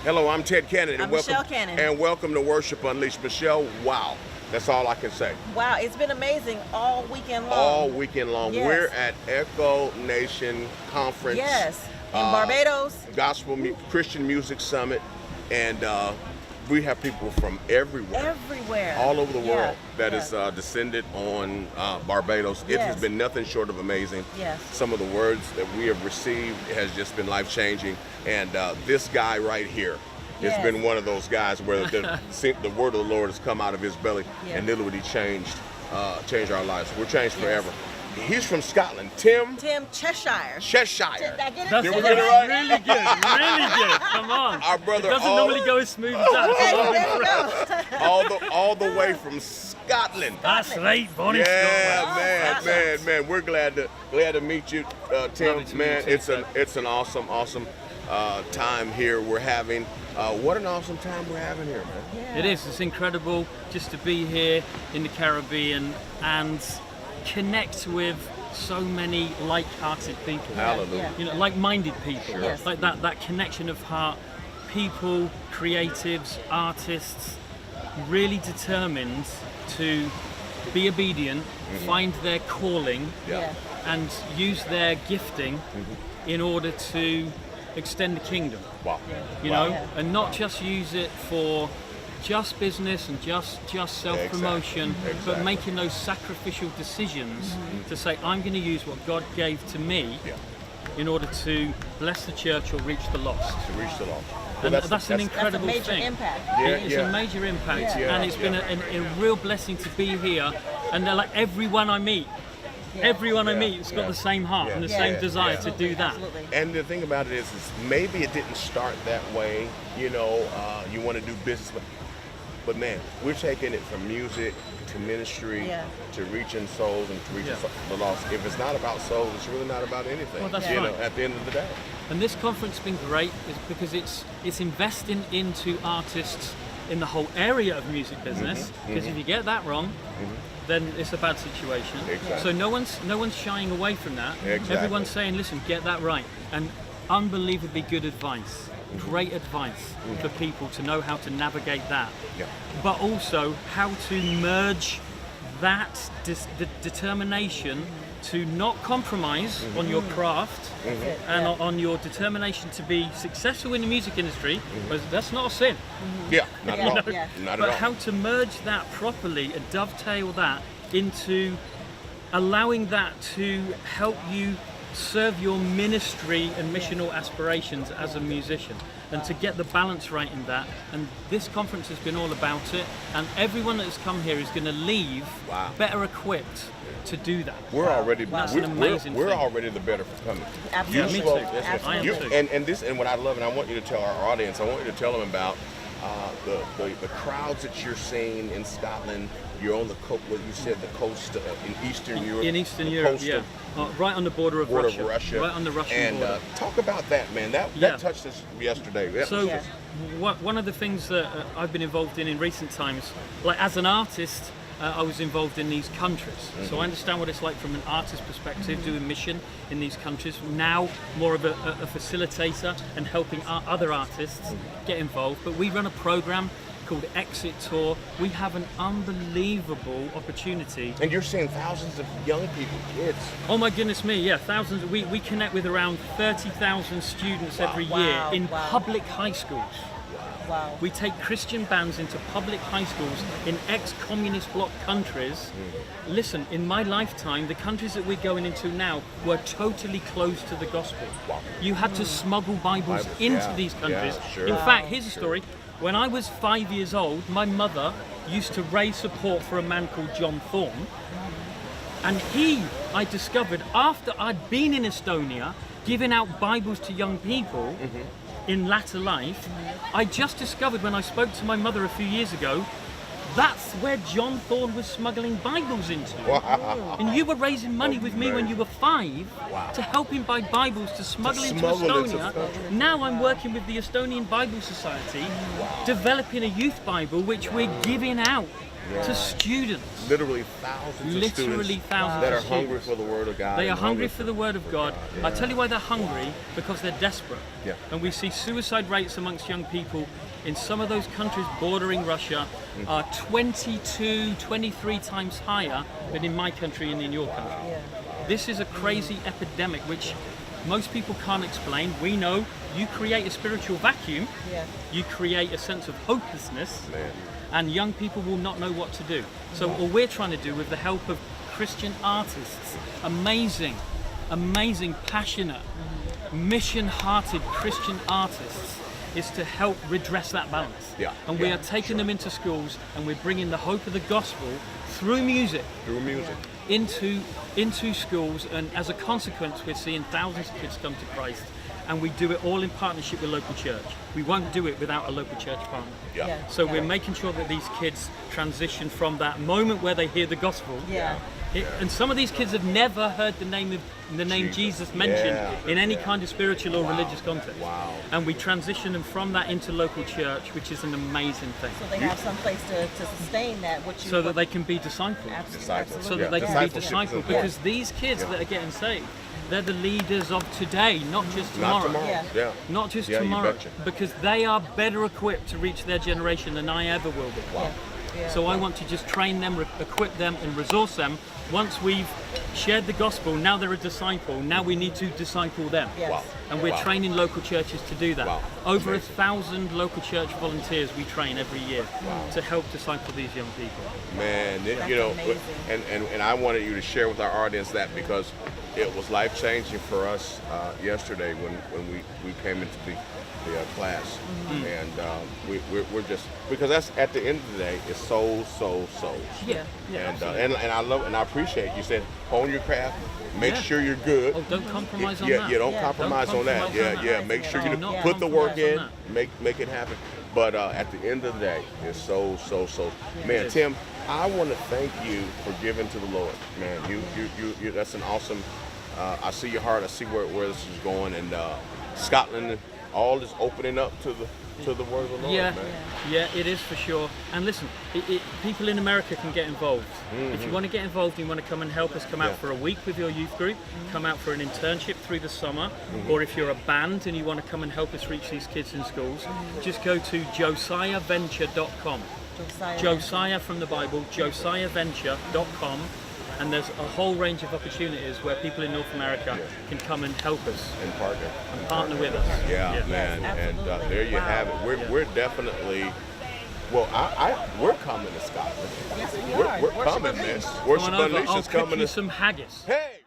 Hello, I'm Ted Cannon. I'm Michelle Cannon. And welcome to Worship Unleashed. Michelle, wow. That's all I can say. Wow, it's been amazing all weekend long. All weekend long. Yes. We're at Echo Nation Conference. Yes, in Barbados. Christian Music Summit. And we have people from everywhere. Everywhere. All over the world that yes. is descended on Barbados. It has Yes. been nothing short of amazing. Yes. Some of the words that we have received has just been life-changing. And this guy right here has Yes. been one of those guys where the word of the Lord has come out of his belly Yes. and literally changed our lives. We're changed Yes. forever. He's from Scotland. Tim Cheshire. Cheshire. Did I get it? That's Did we Did get it I- right? really good, really good. Come on. Our brother It doesn't all- normally go as smooth as that. Okay, so I'm there you impressed. go. all the way from Scotland. That's right, Bonnie Yeah, Scotland. man. We're glad to meet you, Tim. Lovely to Man, meet you too, it's an awesome time here we're having. What an awesome time we're having here, man. Yeah. It is. It's incredible just to be here in the Caribbean and connect with so many like-hearted people. Hallelujah. You know, like-minded people. Yes. Like that connection of heart. People, creatives, artists, really determined to be obedient, find their calling, Yeah. and use their gifting in order to extend the kingdom. Wow. You Wow. know, and not just use it for just business and just self-promotion, Exactly. but making those sacrificial decisions to say, I'm going to use what God gave to me Yeah. in order to bless the church or reach the lost. To reach the lost. And that's an incredible That's a major thing. impact. It's a major impact, Yeah. and it's been a real blessing to be here. And they're like everyone I meet, everyone I Yeah. meet has got Yeah. the same heart Yeah. and the Yeah. same Yeah. desire to Absolutely, do that. Absolutely. And the thing about it is maybe it didn't start that way. You know, you want to do business, but man, we're taking it from music to ministry Yeah. to reaching souls and to reaching the lost. If it's not about souls, it's really not about anything. Well, that's you right. know, at the end of the day. And this conference has been great is because it's investing into artists in the whole area of music business. Because if you get that wrong, then it's a bad situation. Exactly. So no one's shying away from that. Exactly. Everyone's saying, listen, get that right. And unbelievably good advice. Great advice for people to know how to navigate that. Yeah. But also how to merge that the determination to not compromise on your craft and on your determination to be successful in the music industry, because that's not a sin. Yeah, not at all. Yeah. Not But at all. how to merge that properly and dovetail that into allowing that to help you serve your ministry and missional aspirations as a musician, and to get the balance right in that. And this conference has been all about it, and everyone that has come here is going to leave Wow. better equipped to do that. We're already That's we're, an amazing we're thing. already the better for coming. Absolutely. You spoke, Me too. that's I am you- too. and what I love, and I want you to tell our audience, I want you to tell them about the crowds that you're seeing in Scotland. You're on the coast, what you said, the coast in Eastern Europe. In Eastern the Europe, coast yeah. of- Right on the border of Russia. Right on the Russian and border. talk about that, man. That Yeah. touched us yesterday. That So, was just- one of the things that I've been involved in recent times, like as an artist, I was involved in these countries. So I understand what it's like from an artist perspective, doing mission in these countries. Now, more of a facilitator and helping other artists get involved. But we run a program called Exit Tour. We have an unbelievable opportunity. and you're seeing thousands of young people, kids. Oh my goodness me, yeah, thousands. We connect with around 30,000 students every Wow. year in Wow. public high schools. Wow. We take Christian bands into public high schools in ex-communist bloc countries. Listen, in my lifetime, the countries that we're going into now were totally closed to the gospel. You had to smuggle Bibles into yeah, these countries. yeah, sure. In fact, here's a story. When I was 5 years old, my mother used to raise support for a man called John Thorne. And I discovered, after I'd been in Estonia, giving out Bibles to young people in latter life, I just discovered when I spoke to my mother a few years ago, that's where John Thorne was smuggling Bibles into. Wow. And you were raising money with me when you were 5 to help him buy Bibles to smuggle into smuggle into Estonia. the country. Now I'm working with the Estonian Bible Society, developing a youth Bible which we're giving out to students. Literally thousands of Literally students thousands that of are hungry students. for the Word of God. They are and hungry for the Word of God. Yeah. I tell you why they're hungry, because they're desperate. Yeah. And we see suicide rates amongst young people in some of those countries bordering Russia are 22, 23 times higher than in my country and in your country. Yeah. This is a crazy epidemic which most people can't explain. We know you create a spiritual vacuum, Yeah. you create a sense of hopelessness, Man. and young people will not know what to do. So all we're trying to do with the help of Christian artists, amazing, passionate, mission-hearted Christian artists, is to help redress that balance. Yeah, And we yeah, are taking them into schools and we're bringing the hope of the gospel through music Through music. into schools, and as a consequence we're seeing thousands of kids come to Christ, and we do it all in partnership with local church. We won't do it without a local church partner. Yeah. Yeah. So we're making sure that these kids transition from that moment where they hear the gospel. Yeah. And some of these kids have never heard the name Jesus mentioned Yeah. in any kind of spiritual or religious context. Wow. And we transition them from that into local church, which is an amazing thing. So they have some place to sustain that. What you So that they can be discipled. absolutely, Disciples. So absolutely. that they can be Discipleship is discipled. important. Because these kids Yeah. that are getting saved, they're the leaders of today, not just tomorrow. Not tomorrow. Yeah. Yeah. Not just Yeah, you tomorrow, betcha. because they are better equipped to reach their generation than I ever will be. Yeah. Yeah. So I want to just train them, equip them, and resource them. Once we've shared the gospel, now they're a disciple. Now we need to disciple them. Yes. Wow. And we're Wow. training local churches to do that. Wow. Over Amazing. 1,000 local church volunteers we train every year to help disciple these young people. Man, That's you know, amazing. and I wanted you to share with our audience that because it was life changing for us yesterday when we came into the class, and we're just because that's at the end of the day it's souls. Yeah, And I love and I appreciate you said hone your craft, make Yeah. sure you're good. Oh, don't compromise on Yeah, that. you don't Yeah. compromise Don't on that. compromise on Yeah, that. make sure Do you not put the work compromise in, on make it happen. But at the end of the day, it's so. Man, Tim, I want to thank you for giving to the Lord. Man, you that's an awesome. I see your heart. I see where this is going, and Scotland, all is opening up to the word of the Lord. Yeah, Man. yeah, it is for sure. And listen, people in America can get involved. If you want to get involved, you want to come and help us come out Yeah. for a week with your youth group, come out for an internship through the summer, or if you're a band and you want to come and help us reach these kids in schools, just go to josiahventure.com. Josiah from the Bible, josiahventure.com. And there's a whole range of opportunities where people in North America can come and help us And partner. and partner with us. Yeah, Yeah. man, Yes, and absolutely. there you Wow. have it. We're definitely. Well, we're coming to Scotland. Yes, we We're are. coming, Worship man. Unleashed. Come Worship on over, Unleashed I'll is cook coming. you some haggis. Hey.